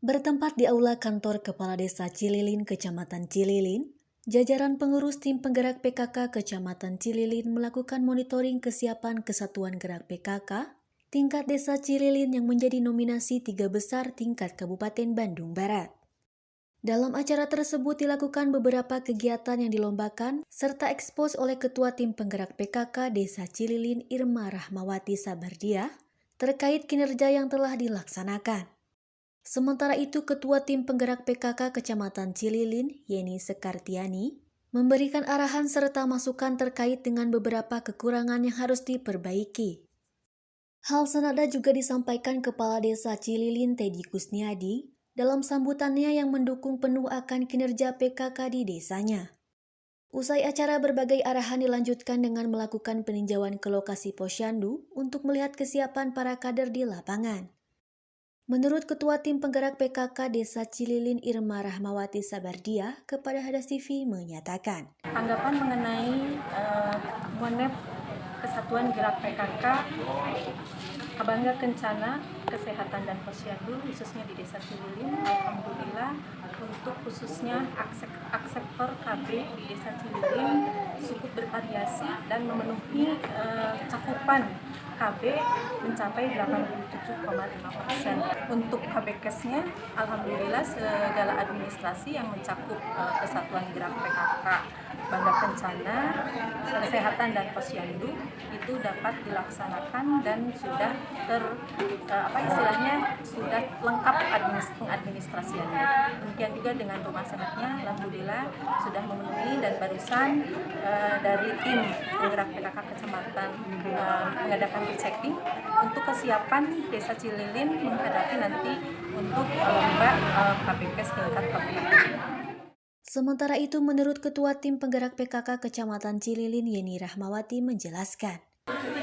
Bertempat di Aula Kantor Kepala Desa Cililin, Kecamatan Cililin, jajaran pengurus tim penggerak PKK Kecamatan Cililin melakukan monitoring kesiapan Kesatuan Gerak PKK tingkat Desa Cililin yang menjadi nominasi 3 besar tingkat Kabupaten Bandung Barat. Dalam acara tersebut dilakukan beberapa kegiatan yang dilombakan serta ekspos oleh Ketua Tim Penggerak PKK Desa Cililin Irma Rahmawati Sabardiah terkait kinerja yang telah dilaksanakan. Sementara itu, Ketua Tim Penggerak PKK Kecamatan Cililin, Yeni Sekartiani, memberikan arahan serta masukan terkait dengan beberapa kekurangan yang harus diperbaiki. Hal senada juga disampaikan Kepala Desa Cililin, Teddy Kusniadi, dalam sambutannya yang mendukung penuh akan kinerja PKK di desanya. Usai acara, berbagai arahan dilanjutkan dengan melakukan peninjauan ke lokasi posyandu untuk melihat kesiapan para kader di lapangan. Menurut Ketua Tim Penggerak PKK Desa Cililin Irma Rahmawati Sabardiah kepada Hadas TV menyatakan, tanggapan mengenai Monep Kesatuan Gerak PKK Kabangga Kencana Kesehatan dan Posyandu khususnya di Desa Cililin, alhamdulillah untuk khususnya akseptor KB di Desa Cililin cukup bervariasi dan memenuhi cakupan KB mencapai 87,5%. Untuk KB-Kesnya, alhamdulillah segala administrasi yang mencakup Kesatuan Gerak PKK Bangga Kencana, Kesehatan dan Posyandu itu dapat dilaksanakan dan sudah sudah lengkap pengadministrasiannya. Demikian juga dengan rumah sehatnya, alhamdulillah sudah memenuhi dan barusan dari tim penggerak PKK Kecamatan mengadakan checking untuk kesiapan Desa Cililin menghadapi nanti untuk lomba KPPS tingkat kabupaten. Sementara itu, menurut Ketua Tim Penggerak PKK Kecamatan Cililin, Yeni Rahmawati menjelaskan.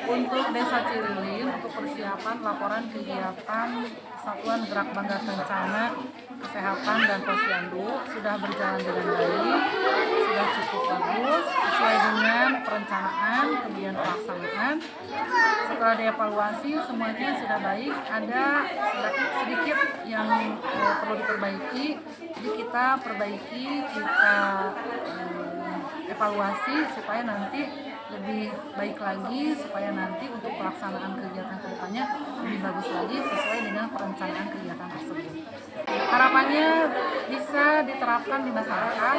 Untuk Desa Cililin, untuk persiapan laporan kegiatan Satuan Gerak Bangga Kencana, Kesehatan dan Posyandu sudah berjalan dengan baik, sudah cukup bagus, sesuai dengan perencanaan, kemudian pelaksanaan. Setelah dievaluasi, semuanya sudah baik, ada sedikit yang perlu diperbaiki, jadi kita perbaiki, kita evaluasi supaya nanti lebih baik lagi, supaya nanti untuk pelaksanaan kegiatan kedepannya lebih bagus lagi sesuai dengan perencanaan kegiatan tersebut. Harapannya bisa diterapkan di masyarakat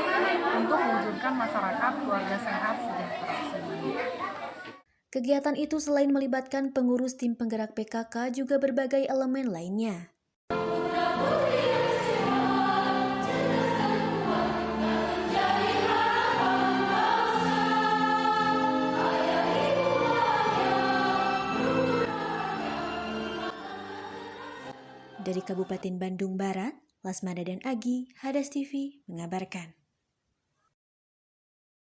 untuk mewujudkan masyarakat keluarga sehat sejahtera semuanya. Kegiatan itu selain melibatkan pengurus tim penggerak PKK juga berbagai elemen lainnya. Dari Kabupaten Bandung Barat, Lasmada dan Agi, Hadas TV mengabarkan.